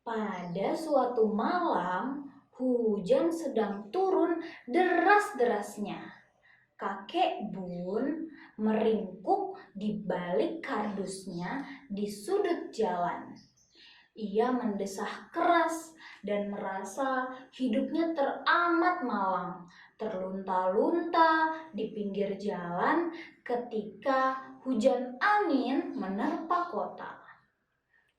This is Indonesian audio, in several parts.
Pada suatu malam, hujan sedang turun deras-derasnya. Kakek Bun meringkuk di balik kardusnya di sudut jalan. Ia mendesah keras dan merasa hidupnya teramat malang, terlunta-lunta di pinggir jalan ketika hujan angin menerpa kota.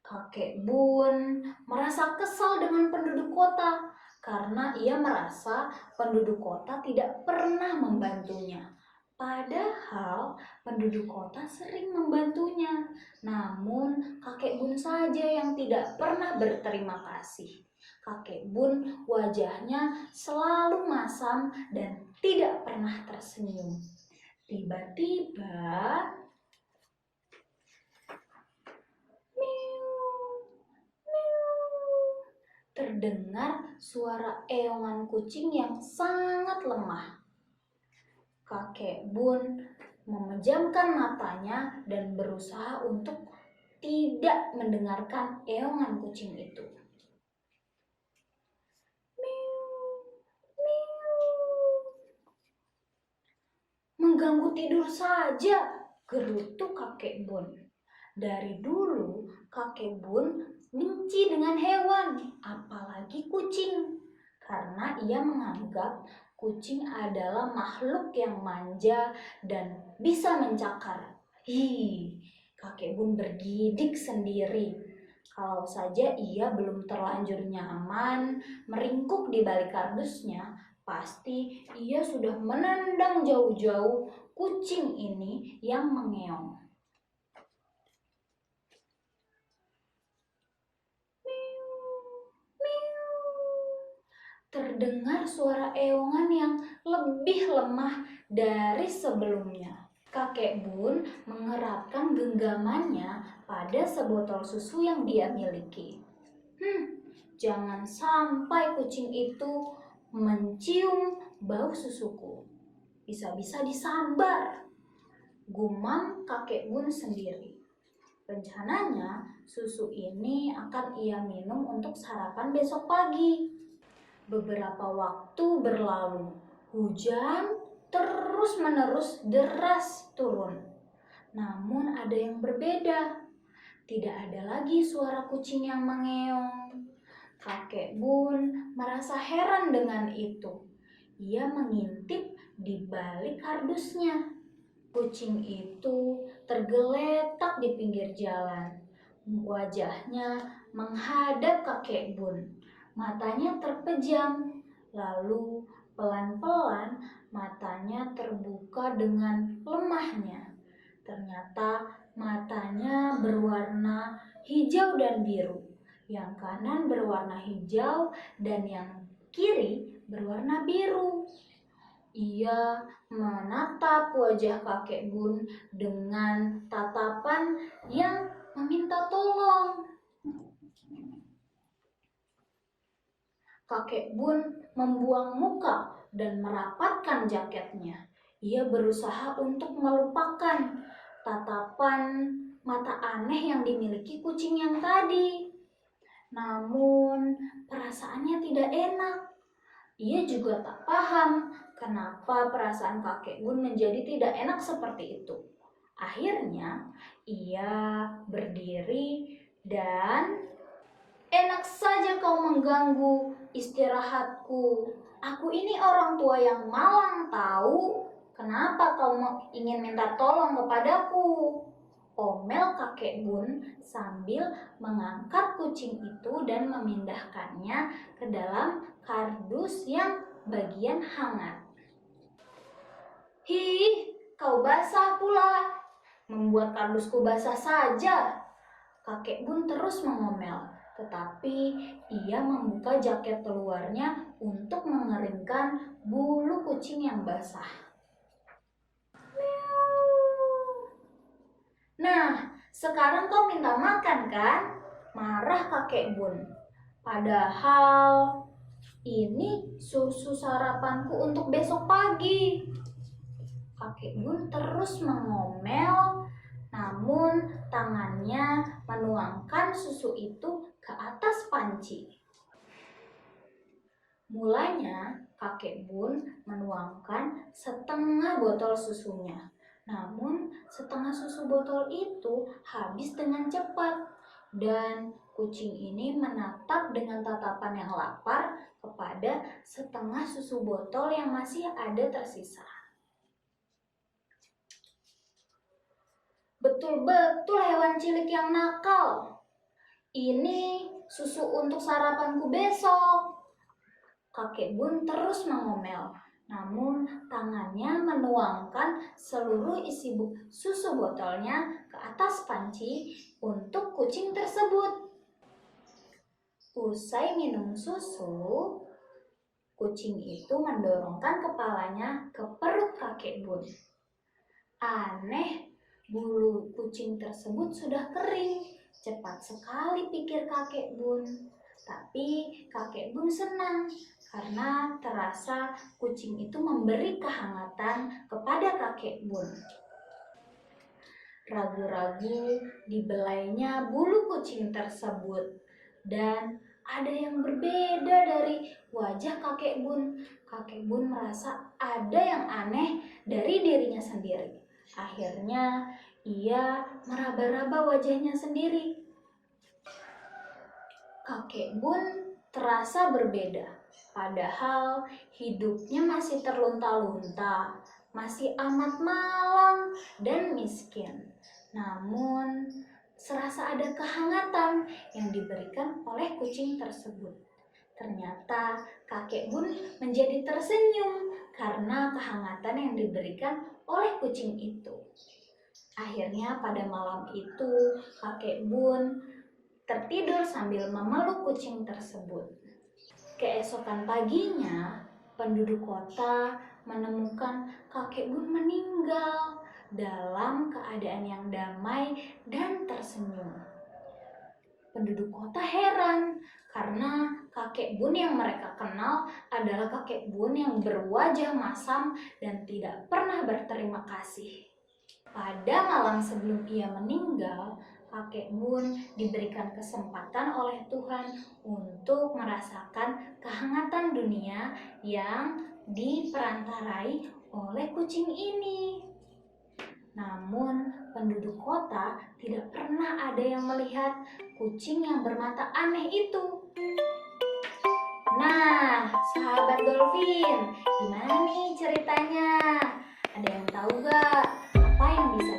Kakek Bun merasa kesal dengan penduduk kota karena ia merasa penduduk kota tidak pernah membantunya. Padahal penduduk kota sering membantunya. Namun kakek Bun saja yang tidak pernah berterima kasih. Kakek Bun wajahnya selalu masam dan tidak pernah tersenyum. Tiba-tiba terdengar suara eongan kucing yang sangat lemah. Kakek Bun memejamkan matanya dan berusaha untuk tidak mendengarkan eongan kucing itu. Mengganggu tidur saja, gerutu kakek Bun. Dari dulu kakek Bun benci dengan hewan, apalagi kucing. Karena ia menganggap kucing adalah makhluk yang manja dan bisa mencakar. Kakek Bun bergidik sendiri. Kalau saja ia belum terlanjur nyaman meringkuk di balik kardusnya, pasti ia sudah menendang jauh-jauh kucing ini yang mengeong. Terdengar suara eongan yang lebih lemah dari sebelumnya. Kakek Bun mengerapkan genggamannya pada sebotol susu yang dia miliki. Jangan sampai kucing itu mencium bau susuku. Bisa-bisa disambar, gumam kakek Bun sendiri. Rencananya susu ini akan ia minum untuk sarapan besok pagi. Beberapa waktu berlalu, hujan terus-menerus deras turun. Namun ada yang berbeda. Tidak ada lagi suara kucing yang mengeong. Kakek Bun merasa heran dengan itu. Ia mengintip di balik kardusnya. Kucing itu tergeletak di pinggir jalan. Wajahnya menghadap kakek Bun. Matanya terpejam, lalu pelan-pelan matanya terbuka dengan lemahnya. Ternyata matanya berwarna hijau dan biru. Yang kanan berwarna hijau dan yang kiri berwarna biru. Ia menatap wajah kakek Bun dengan tatapan yang meminta tolong. Kakek Bun membuang muka dan merapatkan jaketnya. Ia berusaha untuk melupakan tatapan mata aneh yang dimiliki kucing yang tadi. Namun perasaannya tidak enak. Ia juga tak paham kenapa perasaan kakek Bun menjadi tidak enak seperti itu. Akhirnya ia berdiri dan enak saja kau mengganggu istirahatku. Aku ini orang tua yang malang tahu. Kenapa kau ingin minta tolong kepadaku? Omel kakek Bun sambil mengangkat kucing itu dan memindahkannya ke dalam kardus yang bagian hangat. Kau basah pula. Membuat kardusku basah saja. Kakek Bun terus mengomel. Tetapi ia membuka jaket luarnya untuk mengeringkan bulu kucing yang basah. Nah, sekarang kau minta makan kan? Marah kakek Bun. Padahal ini susu sarapanku untuk besok pagi. Kakek Bun terus mengomel, namun tangannya menuangkan susu itu ke atas panci. Mulanya kakek Bun menuangkan setengah botol susunya. Namun setengah susu botol itu habis dengan cepat. Dan kucing ini menatap dengan tatapan yang lapar kepada setengah susu botol yang masih ada tersisa. Betul-betul hewan cilik yang nakal. Ini susu untuk sarapanku besok. Kakek Bun terus mengomel, namun tangannya menuangkan seluruh isi susu botolnya ke atas panci untuk kucing tersebut. Usai minum susu, kucing itu mendorongkan kepalanya ke perut kakek Bun. Aneh, bulu kucing tersebut sudah kering. Cepat sekali pikir kakek Bun. Tapi kakek Bun senang karena terasa kucing itu memberi kehangatan kepada kakek Bun. Ragu-ragu dibelainya bulu kucing tersebut dan ada yang berbeda dari wajah kakek Bun. Kakek Bun merasa ada yang aneh dari dirinya sendiri. Akhirnya ia meraba-raba wajahnya sendiri. Kakek Bun terasa berbeda, padahal hidupnya masih terlunta-lunta, masih amat malang dan miskin. Namun, serasa ada kehangatan yang diberikan oleh kucing tersebut. Ternyata kakek Bun menjadi tersenyum karena kehangatan yang diberikan oleh kucing itu. Akhirnya pada malam itu, kakek Bun tertidur sambil memeluk kucing tersebut. Keesokan paginya, penduduk kota menemukan kakek Bun meninggal dalam keadaan yang damai dan tersenyum. Penduduk kota heran karena kakek Bun yang mereka kenal adalah kakek Bun yang berwajah masam dan tidak pernah berterima kasih. Pada malam sebelum ia meninggal, kakek Bun diberikan kesempatan oleh Tuhan untuk merasakan kehangatan dunia yang diperantarai oleh kucing ini. Namun, penduduk kota tidak pernah ada yang melihat kucing yang bermata aneh itu. Nah, sahabat dolphin, gimana nih ceritanya? Ada yang tahu gak apa yang bisa